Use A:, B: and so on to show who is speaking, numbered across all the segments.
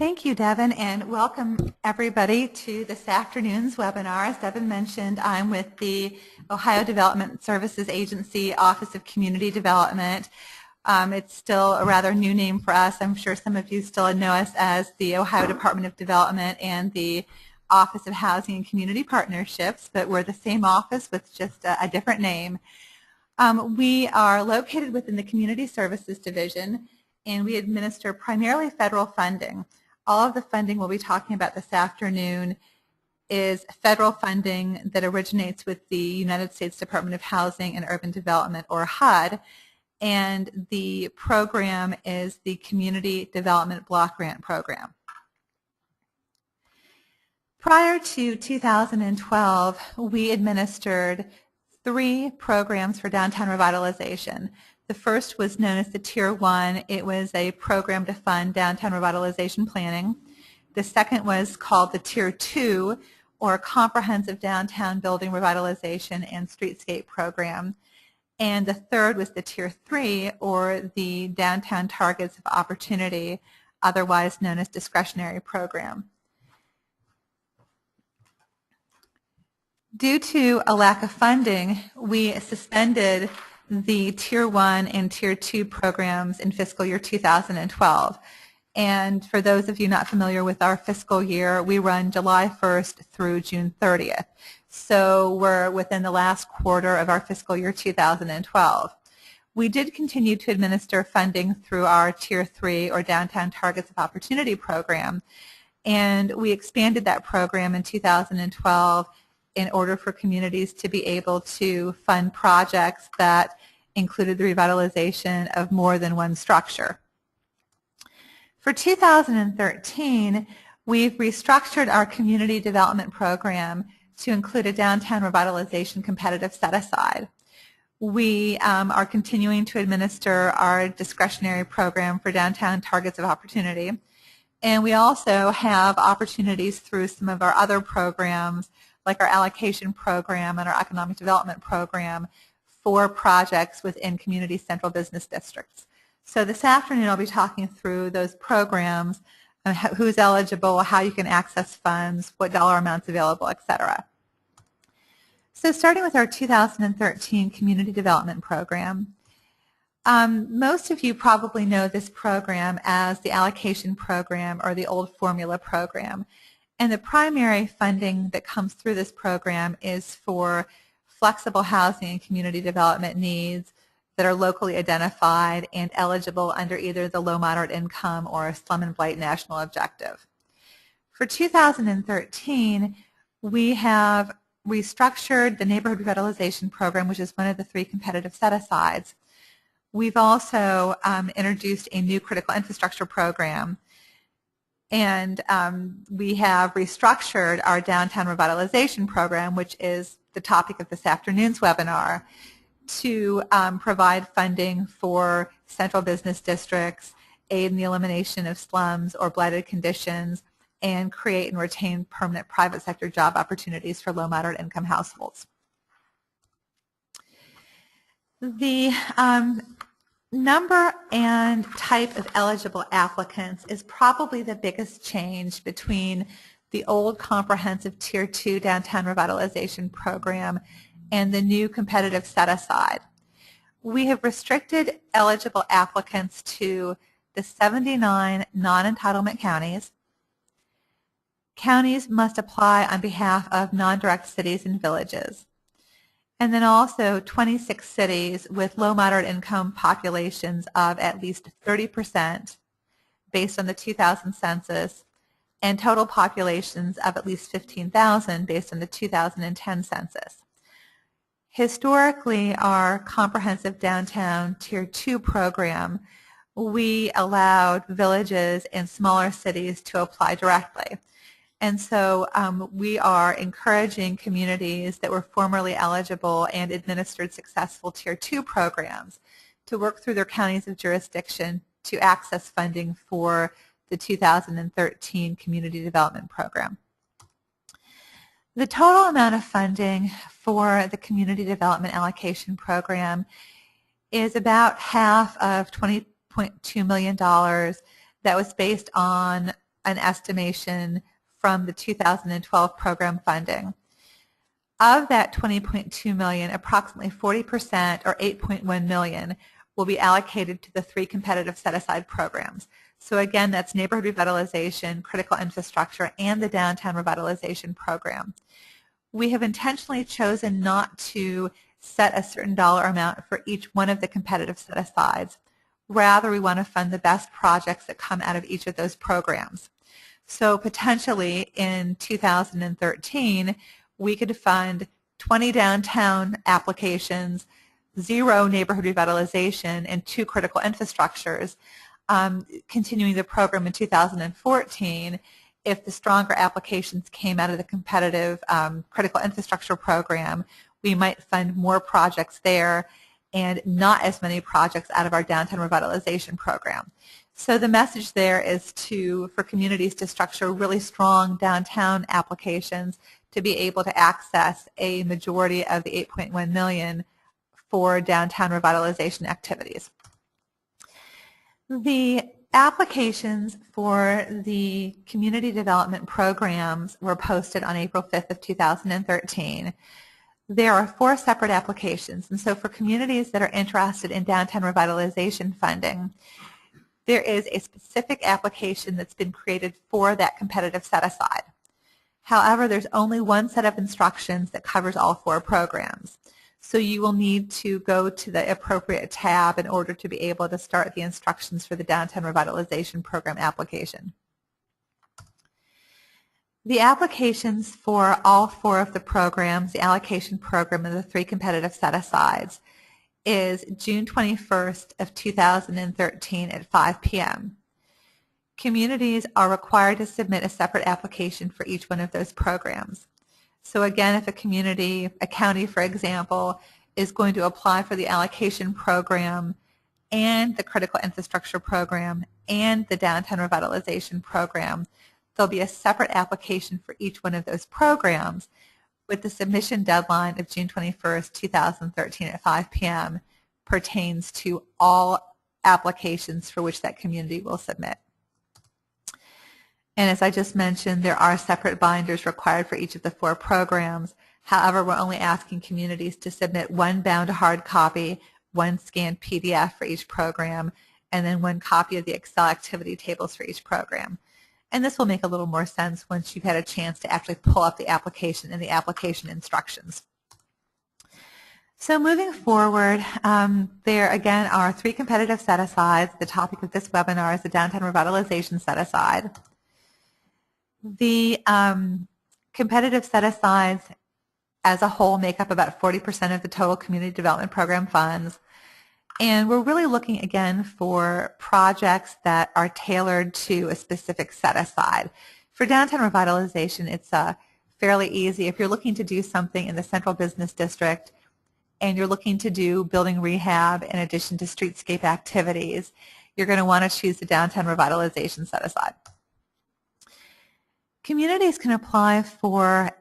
A: Thank you, Devin, and welcome everybody to this afternoon's webinar. As Devin mentioned, I'm with the Ohio Development Services Agency Office of Community Development. It's still a rather new name for us. I'm sure some of you still know us as the Ohio Department of Development and the Office of Housing and Community Partnerships, but we're the same office with just a different name. We are located within the Community Services Division, and we administer primarily federal funding. All of the funding we'll be talking about this afternoon is federal funding that originates with the United States Department of Housing and Urban Development, or HUD, and the program is the Community Development Block Grant Program. Prior to 2012, we administered 3 programs for downtown revitalization. The first was known as the Tier 1. It was a program to fund downtown revitalization planning. The second was called the Tier 2, or Comprehensive Downtown Building Revitalization and Streetscape Program. And the third was the Tier 3, or the Downtown Targets of Opportunity, otherwise known as Discretionary Program. Due to a lack of funding, we suspended the Tier 1 and Tier 2 programs in fiscal year 2012. And for those of you not familiar with our fiscal year, we run July 1st through June 30th. So we're within the last quarter of our fiscal year 2012. We did continue to administer funding through our Tier 3, or Downtown Targets of Opportunity program, and we expanded that program in 2012 in order for communities to be able to fund projects that included the revitalization of more than one structure. For 2013, we've restructured our community development program to include a downtown revitalization competitive set-aside. We are continuing to administer our discretionary program for downtown targets of opportunity, and we also have opportunities through some of our other programs, like our allocation program and our economic development program, for projects within community central business districts. So this afternoon I'll be talking through those programs, who's eligible, how you can access funds, what dollar amounts available, etc. So starting with our 2013 Community Development Program, most of you probably know this program as the allocation program or the old formula program. And the primary funding that comes through this program is for flexible housing and community development needs that are locally identified and eligible under either the low moderate income or Slum and Blight national objective. For 2013, we have restructured the Neighborhood Revitalization Program, which is one of the 3 competitive set-asides. We've also introduced a new critical infrastructure program, and we have restructured our downtown revitalization program, which is the topic of this afternoon's webinar, to provide funding for central business districts, aid in the elimination of slums or blighted conditions, and create and retain permanent private sector job opportunities for low moderate income households. The number and type of eligible applicants is probably the biggest change between the old comprehensive Tier 2 downtown revitalization program and the new competitive set-aside. We have restricted eligible applicants to the 79 non-entitlement counties. Counties must apply on behalf of non-direct cities and villages. And then also 26 cities with low moderate income populations of at least 30% based on the 2000 census, and total populations of at least 15,000 based on the 2010 census. Historically, our comprehensive downtown Tier 2 program, we allowed villages and smaller cities to apply directly. And so we are encouraging communities that were formerly eligible and administered successful Tier 2 programs to work through their counties of jurisdiction to access funding for the 2013 Community Development Program. The total amount of funding for the Community Development Allocation Program is about half of $20.2 million that was based on an estimation from the 2012 program funding. Of that $20.2 million, approximately 40%, or $8.1 million, will be allocated to the 3 competitive set-aside programs. So again, that's neighborhood revitalization, critical infrastructure, and the downtown revitalization program. We have intentionally chosen not to set a certain dollar amount for each one of the competitive set-asides. Rather, we want to fund the best projects that come out of each of those programs. So potentially in 2013, we could fund 20 downtown applications, 0 neighborhood revitalization, and 2 critical infrastructures. Continuing the program in 2014, if the stronger applications came out of the competitive critical infrastructure program, we might fund more projects there and not as many projects out of our downtown revitalization program. So the message there is for communities to structure really strong downtown applications to be able to access a majority of the $8.1 million for downtown revitalization activities. The applications for the community development programs were posted on April 5th of 2013. There are 4 separate applications, and so for communities that are interested in downtown revitalization funding, there is a specific application that's been created for that competitive set-aside. However, there's only one set of instructions that covers all 4 programs. So you will need to go to the appropriate tab in order to be able to start the instructions for the downtown revitalization program application. The applications for all 4 of the programs, the allocation program and the 3 competitive set-asides, is June 21st of 2013 at 5 p.m. Communities are required to submit a separate application for each one of those programs. So again, if a community, a county for example, is going to apply for the allocation program and the critical infrastructure program and the downtown revitalization program, there'll be a separate application for each one of those programs with the submission deadline of June 21st, 2013 at 5 p.m. pertains to all applications for which that community will submit. And as I just mentioned, there are separate binders required for each of the 4 programs. However, we're only asking communities to submit 1 bound hard copy, 1 scanned PDF for each program, and then 1 copy of the Excel activity tables for each program. And this will make a little more sense once you've had a chance to actually pull up the application and the application instructions. So moving forward, there again are 3 competitive set-asides. The topic of this webinar is the downtown revitalization set-aside. The competitive set-asides as a whole make up about 40% of the total community development program funds. And we're really looking again for projects that are tailored to a specific set-aside. For downtown revitalization, it's fairly easy. If you're looking to do something in the central business district and you're looking to do building rehab in addition to streetscape activities, you're going to want to choose the downtown revitalization set-aside. Communities can apply for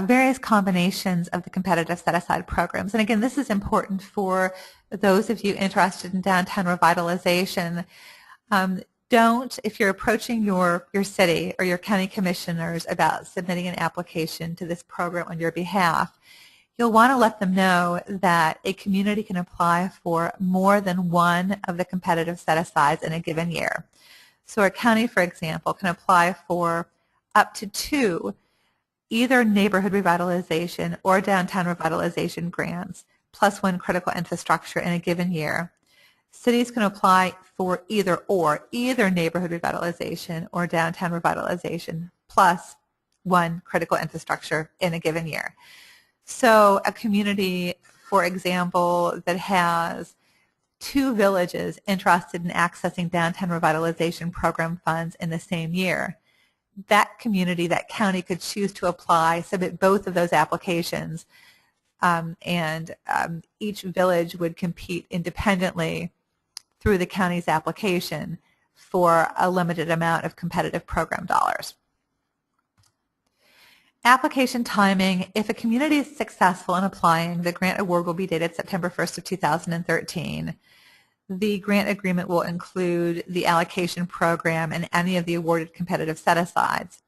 A: various combinations of the competitive set-aside programs. And again, this is important for those of you interested in downtown revitalization. If you're approaching your city or your county commissioners about submitting an application to this program on your behalf, you'll want to let them know that a community can apply for more than one of the competitive set-asides in a given year. So a county, for example, can apply for up to 2 either neighborhood revitalization or downtown revitalization grants, plus 1 critical infrastructure in a given year. Cities can apply for either neighborhood revitalization or downtown revitalization, plus 1 critical infrastructure in a given year. So a community, for example, that has 2 villages interested in accessing downtown revitalization program funds in the same year, that community, that county could choose to apply, submit both of those applications, and each village would compete independently through the county's application for a limited amount of competitive program dollars. Application timing: if a community is successful in applying, the grant award will be dated September 1st of 2013. The grant agreement will include the allocation program and any of the awarded competitive set-asides.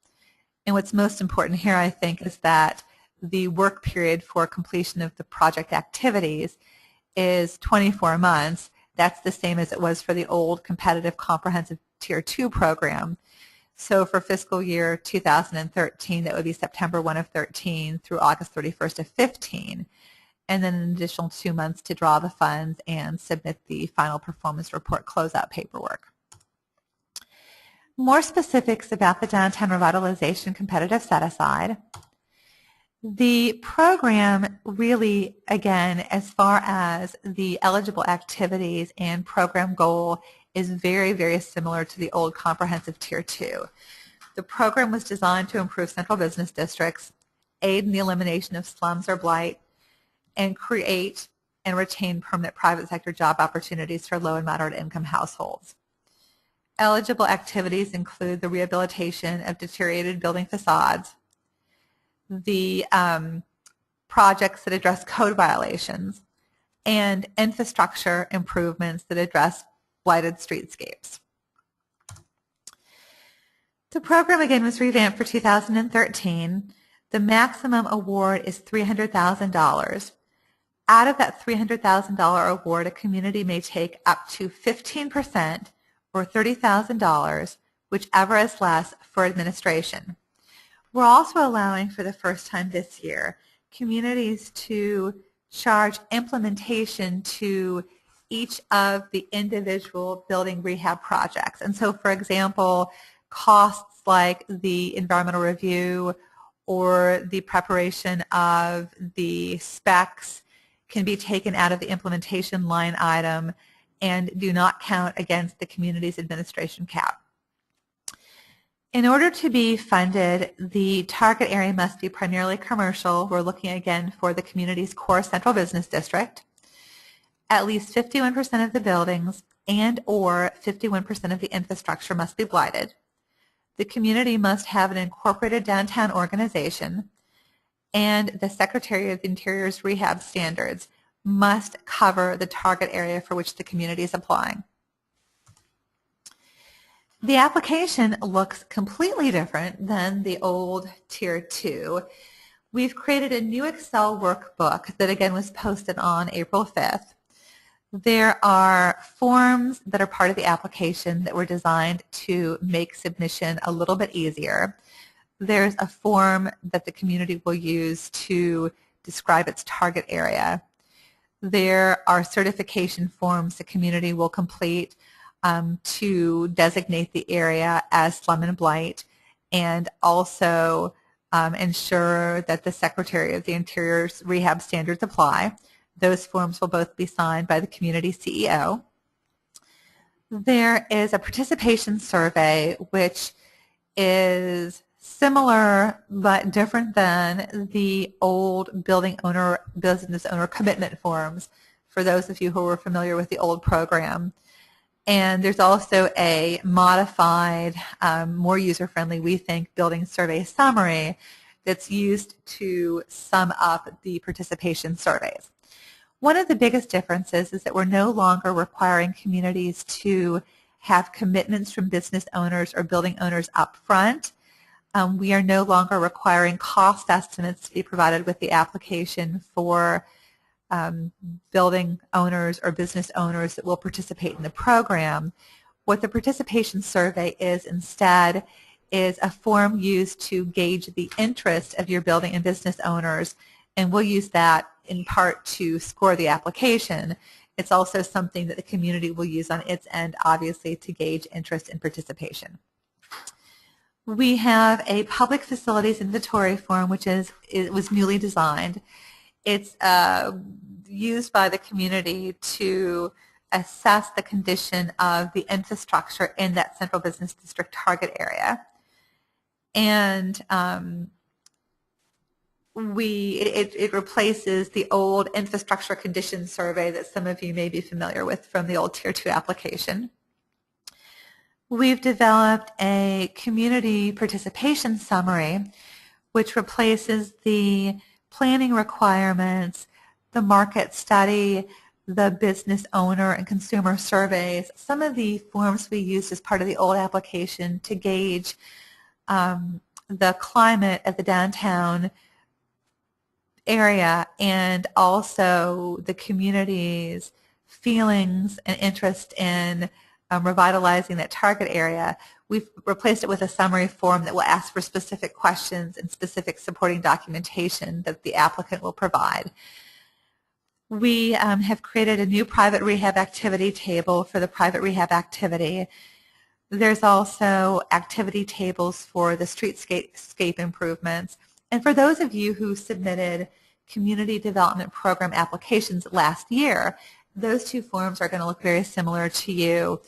A: And what's most important here, I think, is that the work period for completion of the project activities is 24 months. That's the same as it was for the old competitive comprehensive Tier 2 program. So for fiscal year 2013, that would be September 1 of 13 through August 31st of 15, and then an additional 2 months to draw the funds and submit the final performance report closeout paperwork. More specifics about the Downtown Revitalization Competitive Set-Aside. The program really, again, as far as the eligible activities and program goal, is very, very similar to the old comprehensive Tier 2. The program was designed to improve central business districts, aid in the elimination of slums or blight, and create and retain permanent private sector job opportunities for low and moderate income households. Eligible activities include the rehabilitation of deteriorated building facades, the projects that address code violations, and infrastructure improvements that address blighted streetscapes. The program again was revamped for 2013. The maximum award is $300,000. Out of that $300,000 award, a community may take up to 15% or $30,000, whichever is less, for administration. We're also allowing for the first time this year communities to charge implementation to each of the individual building rehab projects. And so, for example, costs like the environmental review or the preparation of the specs can be taken out of the implementation line item and do not count against the community's administration cap. In order to be funded, the target area must be primarily commercial. We're looking again for the community's core central business district. At least 51% of the buildings and or 51% of the infrastructure must be blighted. The community must have an incorporated downtown organization, and the Secretary of the Interior's rehab standards must cover the target area for which the community is applying. The application looks completely different than the old Tier 2. We've created a new Excel workbook that again was posted on April 5th. There are forms that are part of the application that were designed to make submission a little bit easier. There's a form that the community will use to describe its target area. There are certification forms the community will complete to designate the area as slum and blight, and also ensure that the Secretary of the Interior's rehab standards apply. Those forms will both be signed by the community CEO. There is a participation survey, which is similar but different than the old business owner commitment forms, for those of you who are familiar with the old program. And there's also a modified, more user-friendly, we think, building survey summary that's used to sum up the participation surveys. One of the biggest differences is that we're no longer requiring communities to have commitments from business owners or building owners up front. We are no longer requiring cost estimates to be provided with the application for building owners or business owners that will participate in the program. What the participation survey is instead is a form used to gauge the interest of your building and business owners, and we'll use that in part to score the application. It's also something that the community will use on its end, obviously, to gauge interest and participation. We have a public facilities inventory form, which was newly designed. It's used by the community to assess the condition of the infrastructure in that central business district target area. And it replaces the old infrastructure condition survey that some of you may be familiar with from the old Tier 2 application. We've developed a community participation summary, which replaces the planning requirements, the market study, the business owner and consumer surveys, some of the forms we used as part of the old application to gauge the climate of the downtown area and also the community's feelings and interest in revitalizing that target area. We've replaced it with a summary form that will ask for specific questions and specific supporting documentation that the applicant will provide. We have created a new private rehab activity table for the private rehab activity. There's also activity tables for the streetscape improvements. And for those of you who submitted community development program applications last year, those two forms are going to look very similar to you.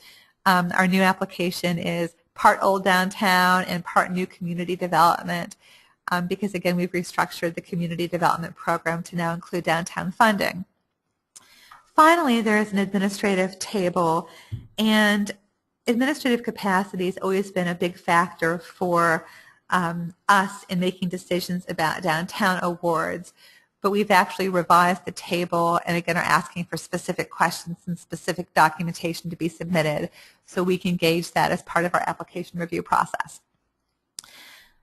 A: Our new application is part old downtown and part new community development because, again, we've restructured the community development program to now include downtown funding. Finally, there is an administrative table, and administrative capacity has always been a big factor for us in making decisions about downtown awards, but we've actually revised the table and again are asking for specific questions and specific documentation to be submitted so we can gauge that as part of our application review process.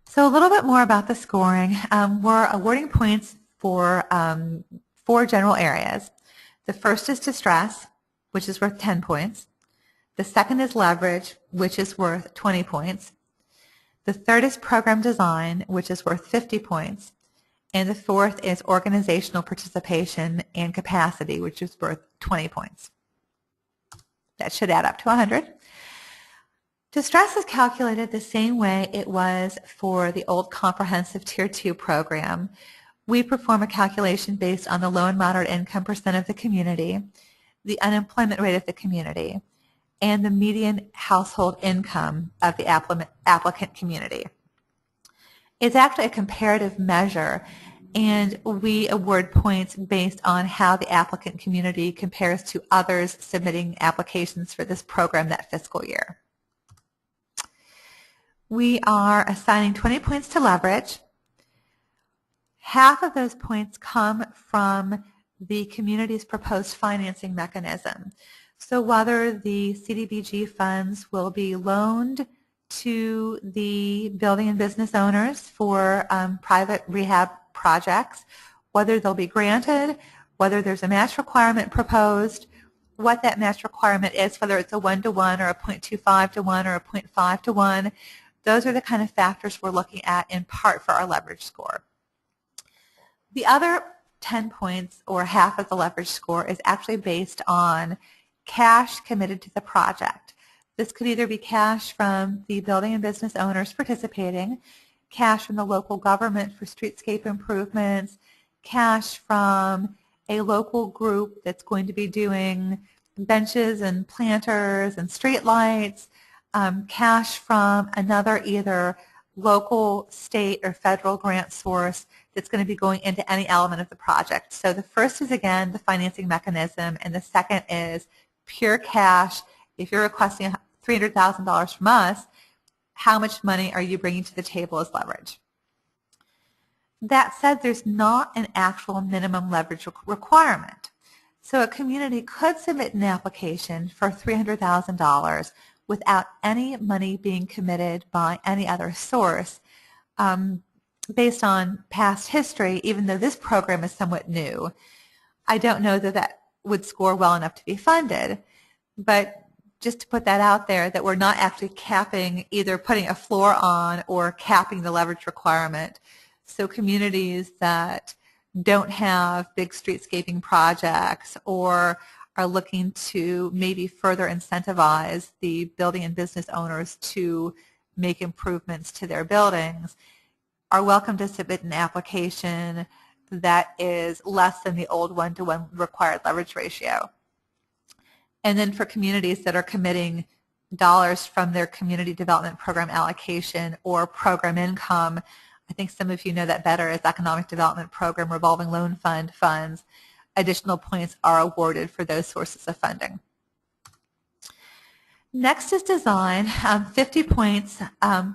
A: So a little bit more about the scoring. We're awarding points for 4 general areas. The first is distress, which is worth 10 points. The second is leverage, which is worth 20 points. The third is program design, which is worth 50 points. And the fourth is organizational participation and capacity, which is worth 20 points. That should add up to 100. Distress is calculated the same way it was for the old comprehensive Tier 2 program. We perform a calculation based on the low and moderate income percent of the community, the unemployment rate of the community, and the median household income of the applicant community. It's actually a comparative measure, and we award points based on how the applicant community compares to others submitting applications for this program that fiscal year. We are assigning 20 points to leverage. Half of those points come from the community's proposed financing mechanism. So whether the CDBG funds will be loaned to the building and business owners for private rehab projects, whether they'll be granted, whether there's a match requirement proposed, what that match requirement is, whether it's a 1-to-1 or a 0.25-to-1 or a 0.5-to-1, those are the kind of factors we're looking at in part for our leverage score. The other 10 points, or half of the leverage score, is actually based on cash committed to the project. This could either be cash from the building and business owners participating, cash from the local government for streetscape improvements, cash from a local group that's going to be doing benches and planters and street lights, cash from another either local, state, or federal grant source that's going to be going into any element of the project. So the first is, again, the financing mechanism, and the second is pure cash. If you're requesting $300,000 from us, how much money are you bringing to the table as leverage? That said, there's not an actual minimum leverage requirement. So a community could submit an application for $300,000 without any money being committed by any other source. Based on past history, even though this program is somewhat new, I don't know that that would score well enough to be funded. But just to put that out there, that we're not actually capping, either putting a floor on or capping the leverage requirement. So communities that don't have big streetscaping projects or are looking to maybe further incentivize the building and business owners to make improvements to their buildings are welcome to submit an application that is less than the old 1-to-1 required leverage ratio. And then for communities that are committing dollars from their community development program allocation or program income, I think some of you know that better as economic development program revolving loan fund funds, additional points are awarded for those sources of funding. Next is design. 50 points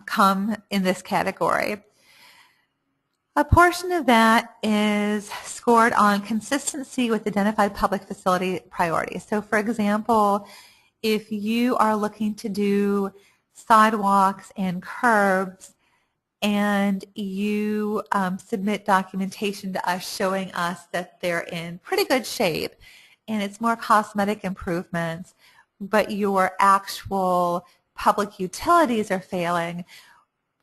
A: come in this category. A portion of that is scored on consistency with identified public facility priorities. So for example, if you are looking to do sidewalks and curbs and you submit documentation to us showing us that they're in pretty good shape and it's more cosmetic improvements, but your actual public utilities are failing,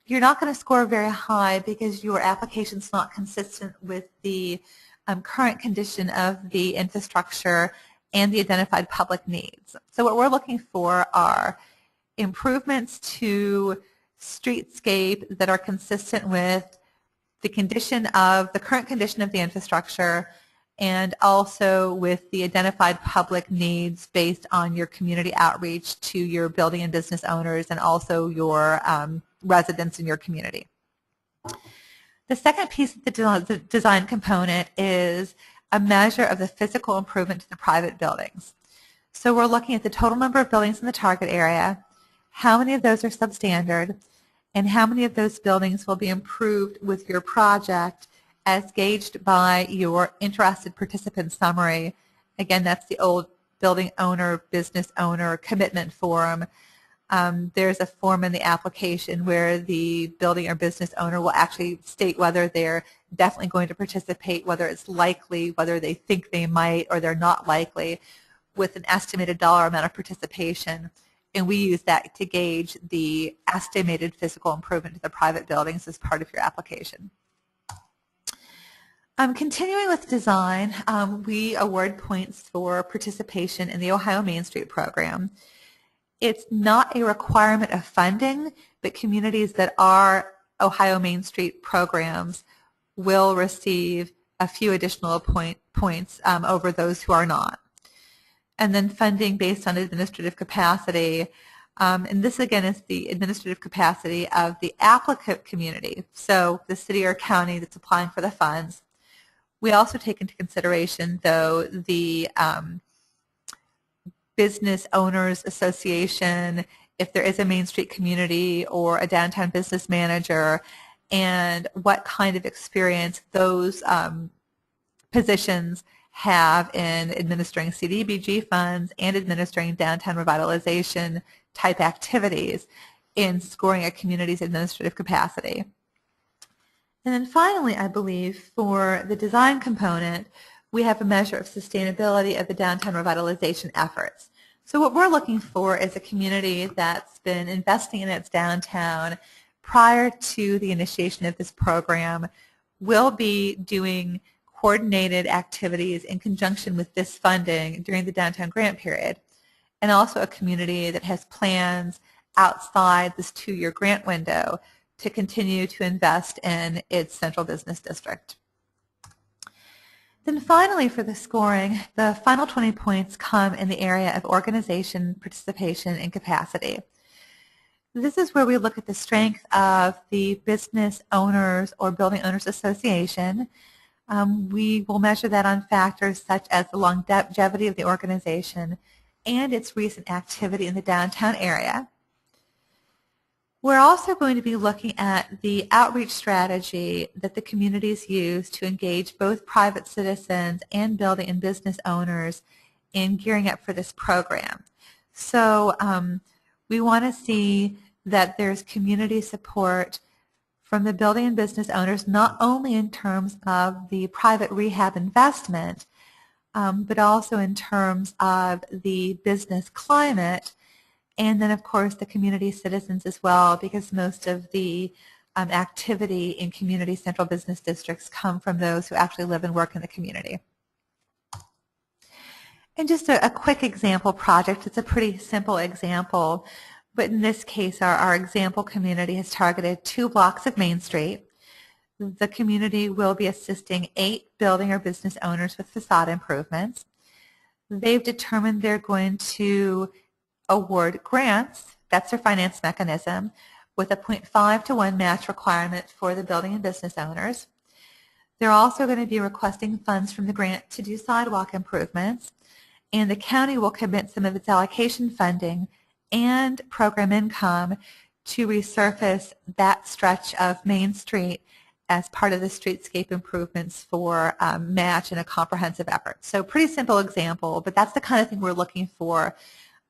A: you're not going to score very high because your application's not consistent with the current condition of the infrastructure and the identified public needs. So what we're looking for are improvements to streetscape that are consistent with the current condition of the infrastructure and also with the identified public needs based on your community outreach to your building and business owners and also your residents in your community. The second piece of the design component is a measure of the physical improvement to the private buildings. So we're looking at the total number of buildings in the target area, how many of those are substandard, and how many of those buildings will be improved with your project as gauged by your interested participant summary. Again, that's the old building owner, business owner commitment form. There's a form in the application where the building or business owner will actually state whether they're definitely going to participate, whether it's likely, whether they think they might, or they're not likely, with an estimated dollar amount of participation. And we use that to gauge the estimated physical improvement to the private buildings as part of your application. Continuing with design, we award points for participation in the Ohio Main Street program. It's not a requirement of funding, but communities that are Ohio Main Street programs will receive a few additional points over those who are not. And then funding based on administrative capacity. And this, again, is the administrative capacity of the applicant community, so the city or county that's applying for the funds. We also take into consideration, though, the Business Owners Association, if there is a Main Street community or a downtown business manager, and what kind of experience those positions have in administering CDBG funds and administering downtown revitalization type activities in scoring a community's administrative capacity. And then finally, I believe, for the design component, we have a measure of sustainability of the downtown revitalization efforts. So what we're looking for is a community that's been investing in its downtown prior to the initiation of this program, will be doing coordinated activities in conjunction with this funding during the downtown grant period, and also a community that has plans outside this 2-year grant window to continue to invest in its central business district. Then finally, for the scoring, the final 20 points come in the area of organization, participation, and capacity. This is where we look at the strength of the business owners or building owners association. We will measure that on factors such as the longevity of the organization and its recent activity in the downtown area. We're also going to be looking at the outreach strategy that the communities use to engage both private citizens and building and business owners in gearing up for this program. So we want to see that there's community support from the building and business owners, not only in terms of the private rehab investment, but also in terms of the business climate, and then, of course, the community citizens as well, because most of the activity in community central business districts come from those who actually live and work in the community. And just a quick example project. It's a pretty simple example, but in this case, our example community has targeted 2 blocks of Main Street. The community will be assisting 8 building or business owners with facade improvements. They've determined they're going to award grants, that's their finance mechanism, with a 0.5 to 1 match requirement for the building and business owners. They're also going to be requesting funds from the grant to do sidewalk improvements, and the county will commit some of its allocation funding and program income to resurface that stretch of Main Street as part of the streetscape improvements for match in a comprehensive effort. So pretty simple example, but that's the kind of thing we're looking for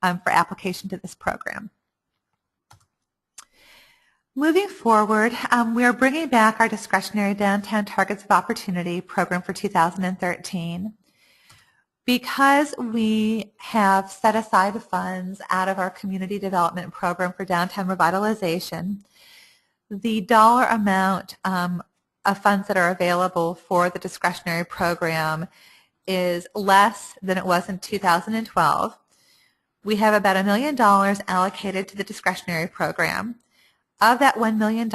A: application to this program. Moving forward, we are bringing back our discretionary downtown targets of opportunity program for 2013. Because we have set aside funds out of our community development program for downtown revitalization, the dollar amount of funds that are available for the discretionary program is less than it was in 2012. We have about $1 million allocated to the discretionary program. Of that $1 million,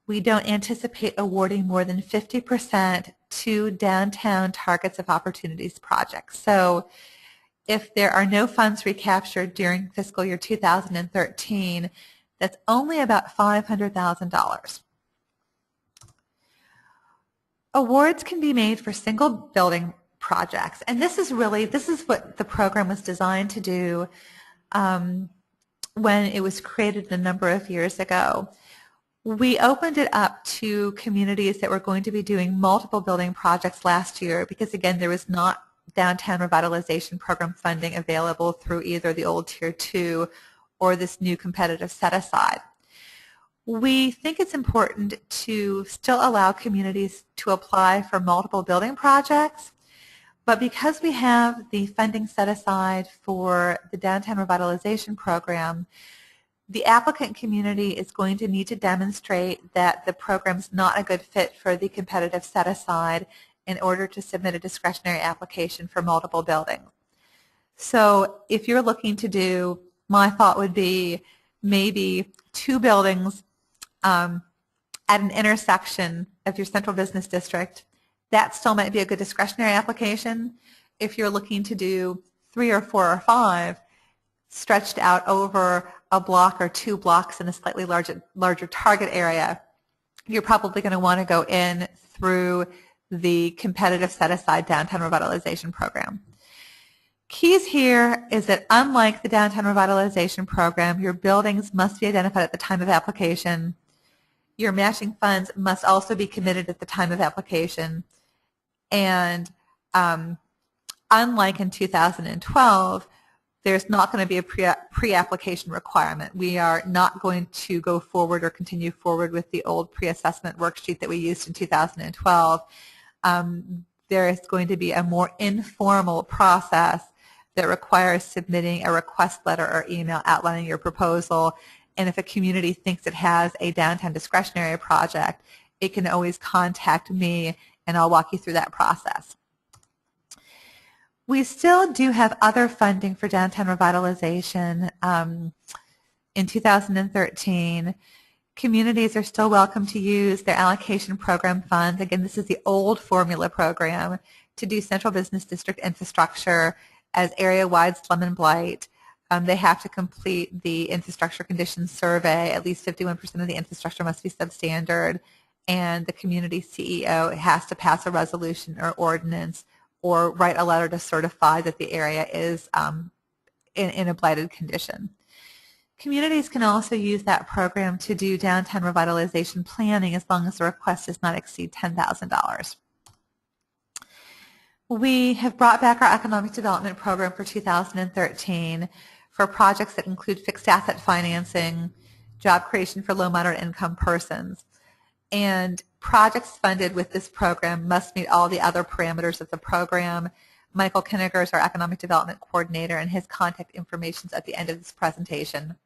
A: we don't anticipate awarding more than 50% to downtown targets of opportunities projects. So if there are no funds recaptured during fiscal year 2013, that's only about $500,000. Awards can be made for single building projects, and this is what the program was designed to do when it was created a number of years ago. We opened it up to communities that were going to be doing multiple building projects last year because, again, there was not downtown revitalization program funding available through either the old Tier 2 or this new competitive set-aside. We think it's important to still allow communities to apply for multiple building projects, but because we have the funding set aside for the downtown revitalization program, the applicant community is going to need to demonstrate that the program's not a good fit for the competitive set-aside in order to submit a discretionary application for multiple buildings. So if you're looking to do, my thought would be maybe 2 buildings at an intersection of your central business district, that still might be a good discretionary application. If you're looking to do 3 or 4 or 5 stretched out over a block or 2 blocks in a slightly larger target area, you're probably going to want to go in through the competitive set-aside downtown revitalization program. Keys here is that unlike the downtown revitalization program, your buildings must be identified at the time of application. Your matching funds must also be committed at the time of application. And unlike in 2012, there's not going to be a pre-application requirement. We are not going to go forward or continue forward with the old pre-assessment worksheet that we used in 2012. There is going to be a more informal process that requires submitting a request letter or email outlining your proposal. And if a community thinks it has a downtown discretionary project, it can always contact me and I'll walk you through that process. We still do have other funding for downtown revitalization in 2013. Communities are still welcome to use their allocation program funds. Again, this is the old formula program to do central business district infrastructure as area-wide slum and blight. They have to complete the infrastructure conditions survey. At least 51% of the infrastructure must be substandard, and the community CEO has to pass a resolution or ordinance or write a letter to certify that the area is in a blighted condition. Communities can also use that program to do downtown revitalization planning as long as the request does not exceed $10,000. We have brought back our economic development program for 2013 for projects that include fixed asset financing, job creation for low moderate income persons. And projects funded with this program must meet all the other parameters of the program. Michael Kinniger is our economic development coordinator, and his contact information is at the end of this presentation.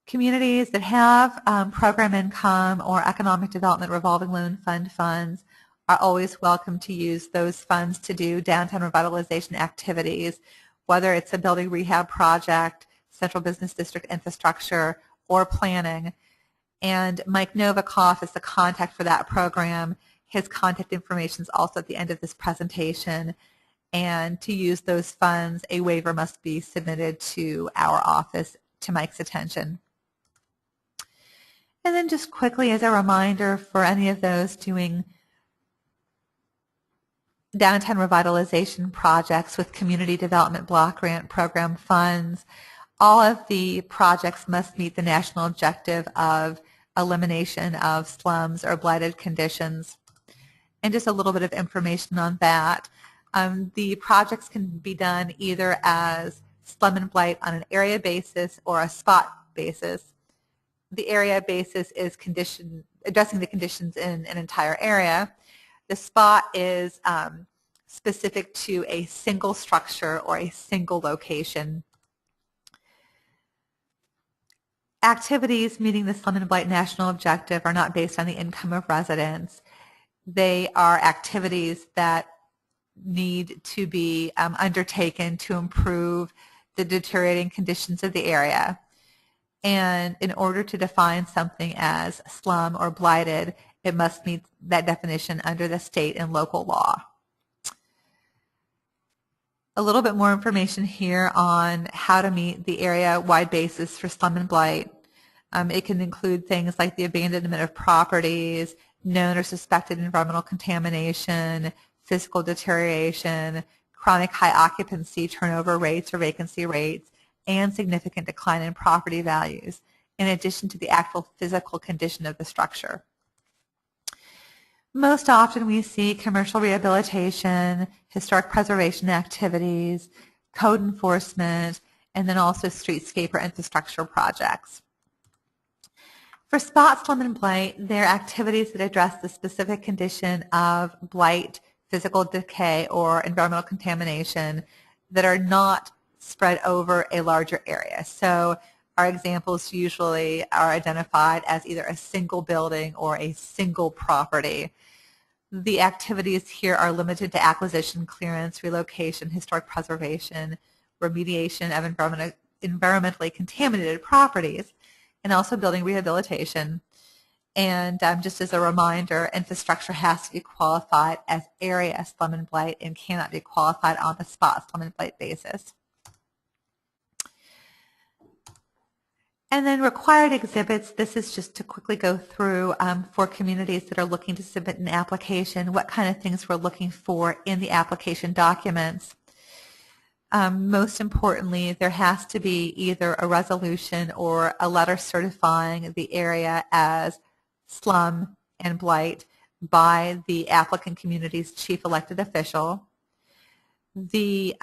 A: Communities that have program income or economic development revolving loan fund funds are always welcome to use those funds to do downtown revitalization activities, whether it's a building rehab project, central business district infrastructure, or planning. And Mike Novikov is the contact for that program. His contact information is also at the end of this presentation. And to use those funds, a waiver must be submitted to our office to Mike's attention. And then just quickly as a reminder for any of those doing downtown revitalization projects with community development block grant program funds, all of the projects must meet the national objective of elimination of slums or blighted conditions. And just a little bit of information on that. The projects can be done either as slum and blight on an area basis or a spot basis. The area basis is addressing the conditions in an entire area. The spot is specific to a single structure or a single location. Activities meeting the Slum and Blight National Objective are not based on the income of residents. They are activities that need to be undertaken to improve the deteriorating conditions of the area. And in order to define something as slum or blighted, it must meet that definition under the state and local law. A little bit more information here on how to meet the area-wide basis for slum and blight. It can include things like the abandonment of properties, known or suspected environmental contamination, physical deterioration, chronic high occupancy, turnover rates or vacancy rates, and significant decline in property values, in addition to the actual physical condition of the structure. Most often we see commercial rehabilitation, historic preservation activities, code enforcement, and then also streetscape or infrastructure projects. For spot, slum, and blight, they're activities that address the specific condition of blight, physical decay, or environmental contamination that are not spread over a larger area. So our examples usually are identified as either a single building or a single property. The activities here are limited to acquisition, clearance, relocation, historic preservation, remediation of environmentally contaminated properties, and also building rehabilitation. And just as a reminder, infrastructure has to be qualified as area slum and blight and cannot be qualified on the spot slum and blight basis. And then required exhibits, this is just to quickly go through for communities that are looking to submit an application, what kind of things we're looking for in the application documents. Most importantly, there has to be either a resolution or a letter certifying the area as slum and blight by the applicant community's chief elected official. The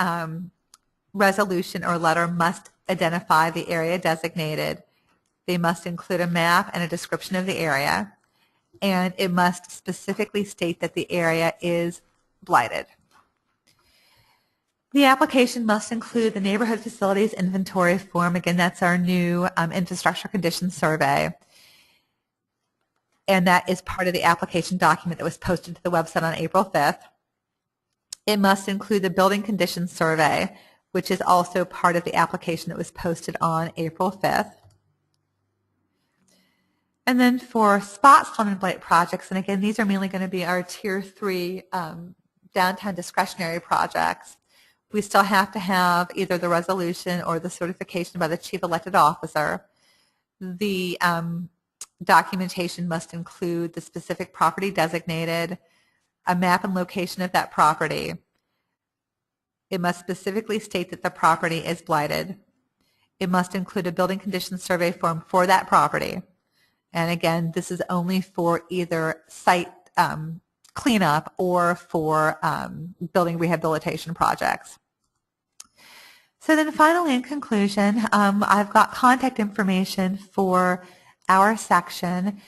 A: resolution or letter must identify the area designated. They must include a map and a description of the area, and it must specifically state that the area is blighted. The application must include the neighborhood facilities inventory form. Again, that's our new infrastructure conditions survey. And that is part of the application document that was posted to the website on April 5th. It must include the building conditions survey, which is also part of the application that was posted on April 5th. And then for spot slum and blight projects, and again, these are mainly going to be our Tier 3 downtown discretionary projects, we still have to have either the resolution or the certification by the chief elected officer. The documentation must include the specific property designated, a map and location of that property. It must specifically state that the property is blighted. It must include a building conditions survey form for that property. And again, this is only for either site cleanup or for building rehabilitation projects. So then finally, in conclusion, I've got contact information for our section.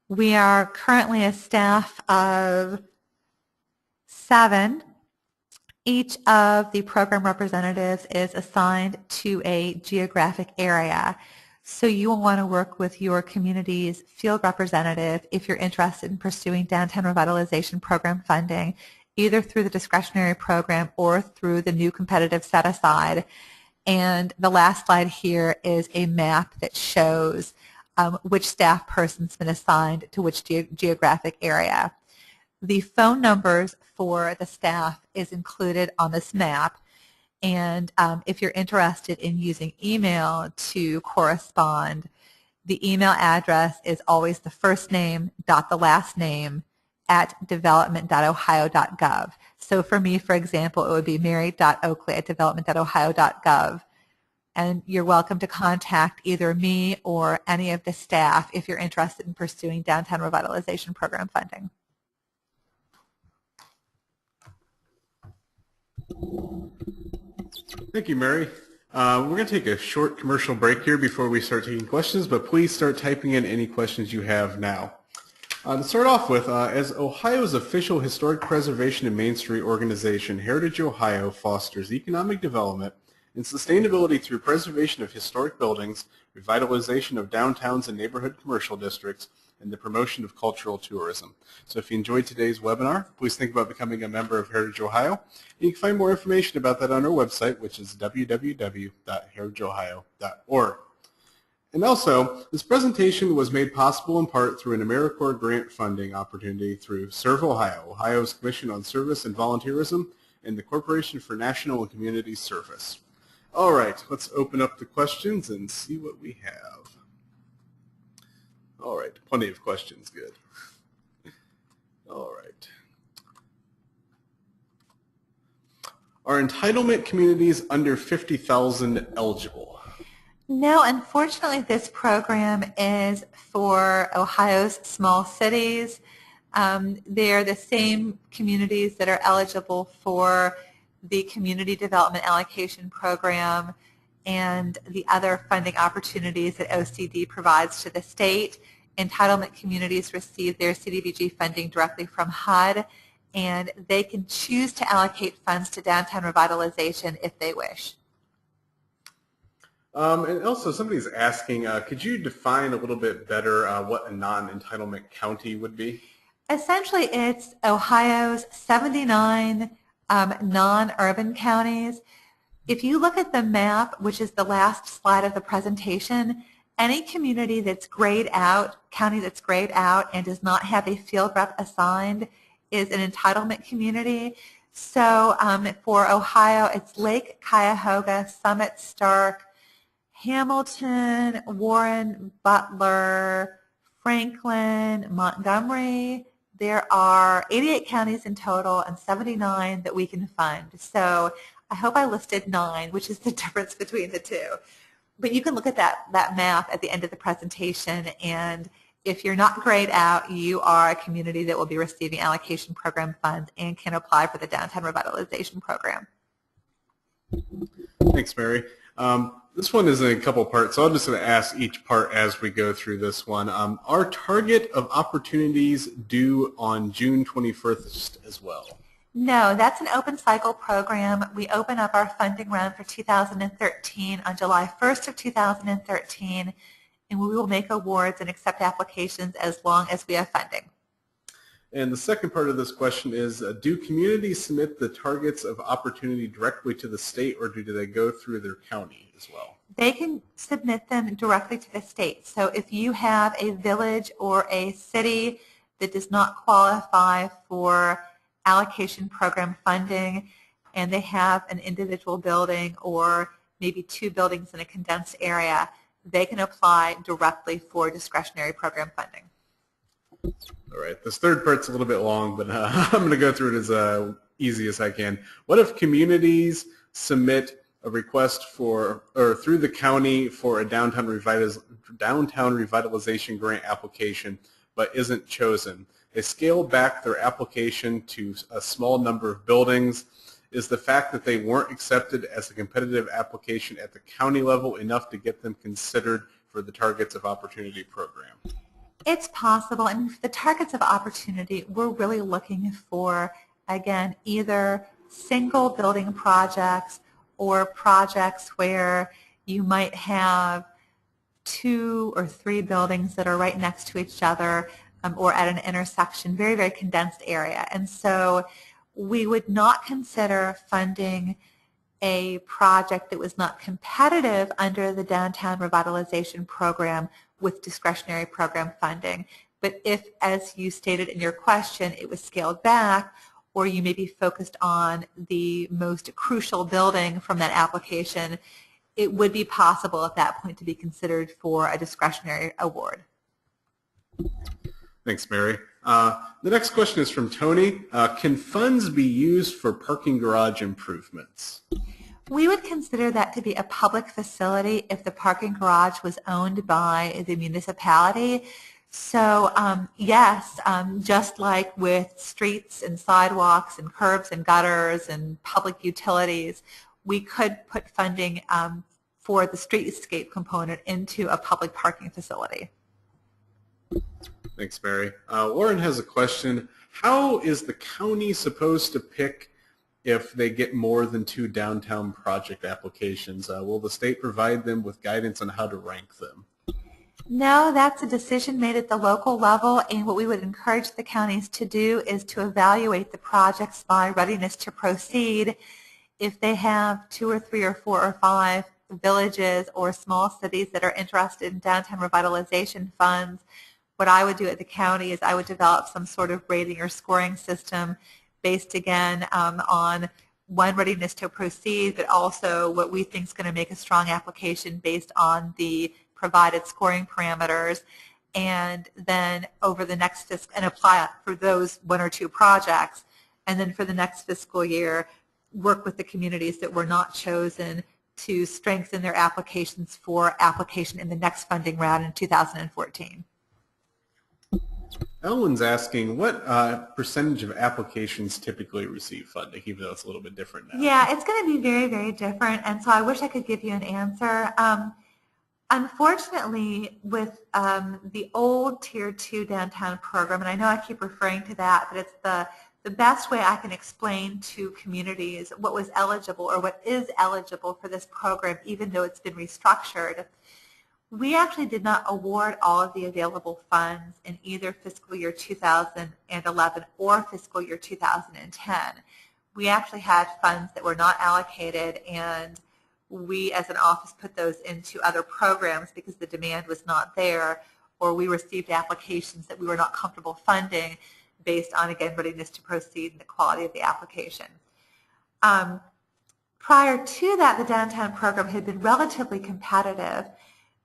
A: We are currently a staff of 7. Each of the program representatives is assigned to a geographic area. So you will want to work with your community's field representative if you're interested in pursuing downtown revitalization program funding, either through the discretionary program or through the new competitive set-aside. And the last slide here is a map that shows which staff person's been assigned to which geographic area. The phone numbers for the staff is included on this map. And if you're interested in using email to correspond, the email address is always the first name dot the last name at development.ohio.gov. So for me, for example, it would be mary.oakley@development.ohio.gov. and you're welcome to contact either me or any of the staff if you're interested in pursuing downtown revitalization program funding.
B: Thank you, Mary. We're going to take a short commercial break here before we start taking questions, but please start typing in any questions you have now. To start off with, as Ohio's official historic preservation and Main Street organization, Heritage Ohio fosters economic development and sustainability through preservation of historic buildings, revitalization of downtowns and neighborhood commercial districts, and the promotion of cultural tourism. So if you enjoyed today's webinar, please think about becoming a member of Heritage Ohio. And you can find more information about that on our website, which is www.heritageohio.org. And also, this presentation was made possible in part through an AmeriCorps grant funding opportunity through Serve Ohio, Ohio's Commission on Service and Volunteerism, and the Corporation for National and Community Service. All right, let's open up the questions and see what we have. All right, plenty of questions, good. All right. Are entitlement communities under 50,000 eligible?
A: No, unfortunately, this program is for Ohio's small cities. They're the same communities that are eligible for the Community Development Allocation Program and the other funding opportunities that OCD provides to the state. Entitlement communities receive their CDBG funding directly from HUD, and they can choose to allocate funds to downtown revitalization if they wish.
B: And also somebody's asking, could you define a little bit better what a non-entitlement county would be?
A: Essentially, it's Ohio's 79 non-urban counties. If you look at the map, which is the last slide of the presentation, any community that's grayed out, county that's grayed out and does not have a field rep assigned is an entitlement community. So for Ohio, it's Lake, Cuyahoga, Summit, Stark, Hamilton, Warren, Butler, Franklin, Montgomery. There are 88 counties in total and 79 that we can fund. So I hope I listed 9, which is the difference between the two. But you can look at that map at the end of the presentation, and if you're not grayed out, you are a community that will be receiving allocation program funds and can apply for the downtown revitalization program.
B: Thanks, Mary. This one is in a couple parts, so I'm just going to ask each part as we go through this one. Are target of opportunities due on June 21st as well?
A: No, that's an open cycle program. We open up our funding round for 2013 on July 1st of 2013, and we will make awards and accept applications as long as we have funding.
B: And the second part of this question is, do communities submit the targets of opportunity directly to the state, or do they go through their county as well?
A: They can submit them directly to the state. So if you have a village or a city that does not qualify for allocation program funding and they have an individual building or maybe 2 buildings in a condensed area, they can apply directly for discretionary program funding.
B: All right, this third part's a little bit long, but I'm going to go through it as easy as I can. What if communities submit a request for, or through the county for a downtown revitalization grant application, but isn't chosen? They scale back their application to a small number of buildings. Is the fact that they weren't accepted as a competitive application at the county level enough to get them considered for the Targets of Opportunity program?
A: It's possible. And for the Targets of Opportunity, we're really looking for, again, either single building projects or projects where you might have 2 or 3 buildings that are right next to each other, or at an intersection, very, very condensed area. And so we would not consider funding a project that was not competitive under the Downtown Revitalization Program with discretionary program funding. But if, as you stated in your question, it was scaled back, or you may be focused on the most crucial building from that application, it would be possible at that point to be considered for a discretionary award.
B: Thanks, Mary. The next question is from Tony. Can funds be used for parking garage improvements?
A: We would consider that to be a public facility if the parking garage was owned by the municipality. So yes, just like with streets and sidewalks and curbs and gutters and public utilities, we could put funding for the streetscape component into a public parking facility.
B: Thanks, Mary. Lauren has a question. How is the county supposed to pick if they get more than 2 downtown project applications? Will the state provide them with guidance on how to rank them?
A: No, that's a decision made at the local level, and what we would encourage the counties to do is to evaluate the projects by readiness to proceed. If they have 2 or 3 or 4 or 5 villages or small cities that are interested in downtown revitalization funds, what I would do at the county is I would develop some sort of rating or scoring system based, again, on one, readiness to proceed, but also what we think is going to make a strong application based on the provided scoring parameters, and then over the next fiscal, and apply for those 1 or 2 projects, and then for the next fiscal year, work with the communities that were not chosen to strengthen their applications for application in the next funding round in 2014.
B: Ellen's asking, what percentage of applications typically receive funding, even though it's a little bit different now?
A: Yeah, it's going to be very, very different, and so I wish I could give you an answer. Unfortunately, with the old Tier 2 downtown program, and I know I keep referring to that, but it's the best way I can explain to communities what was eligible or what is eligible for this program, even though it's been restructured. We actually did not award all of the available funds in either fiscal year 2011 or fiscal year 2010. We actually had funds that were not allocated, and we as an office put those into other programs because the demand was not there, or we received applications that we were not comfortable funding based on, again, readiness to proceed and the quality of the application. Prior to that, the downtown program had been relatively competitive,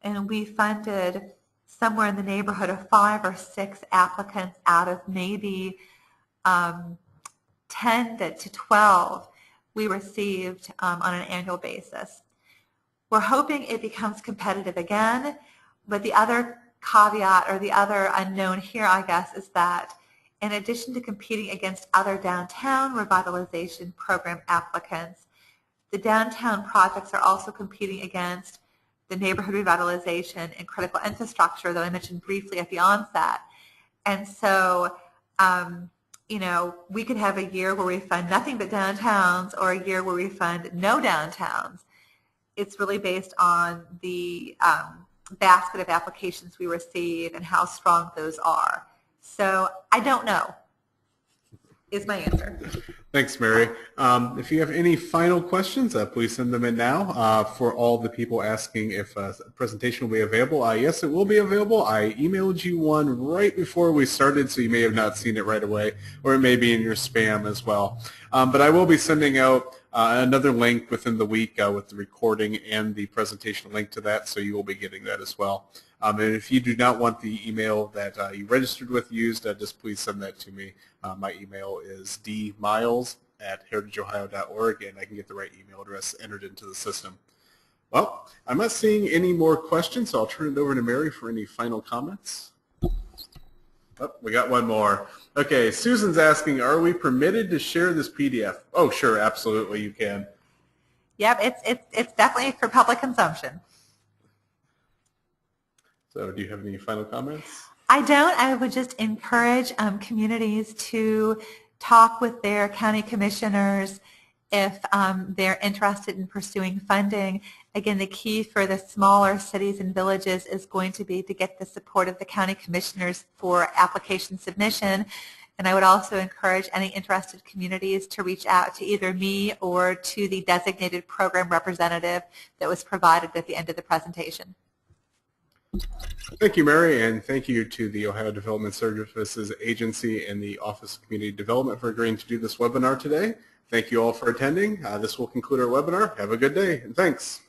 A: and we funded somewhere in the neighborhood of 5 or 6 applicants out of maybe 10 to 12 we received on an annual basis. We're hoping it becomes competitive again, but the other caveat, or the other unknown here, I guess, is that in addition to competing against other downtown revitalization program applicants, the downtown projects are also competing against the neighborhood revitalization and critical infrastructure that I mentioned briefly at the onset. And so, you know, we could have a year where we fund nothing but downtowns, or a year where we fund no downtowns. It's really based on the basket of applications we receive and how strong those are. So I don't know, is my answer.
B: Thanks, Mary. If you have any final questions, please send them in now. For all the people asking if a presentation will be available, yes, it will be available. I emailed you one right before we started, so you may have not seen it right away, or it may be in your spam as well. But I will be sending out another link within the week with the recording and the presentation link to that, so you will be getting that as well. And if you do not want the email that you registered with used, just please send that to me. My email is dmiles@heritageohio.org, and I can get the right email address entered into the system. Well, I'm not seeing any more questions, so I'll turn it over to Mary for any final comments. Oh, we got one more. Okay, Susan's asking, are we permitted to share this PDF? Oh, sure, absolutely, you can.
A: Yep, it's definitely for public consumption.
B: So do you have any final comments?
A: I don't. I would just encourage communities to talk with their county commissioners if they're interested in pursuing funding. Again, the key for the smaller cities and villages is going to be to get the support of the county commissioners for application submission. And I would also encourage any interested communities to reach out to either me or to the designated program representative that was provided at the end of the presentation.
B: Thank you, Mary, and thank you to the Ohio Development Services Agency and the Office of Community Development for agreeing to do this webinar today. Thank you all for attending. This will conclude our webinar. Have a good day, and thanks.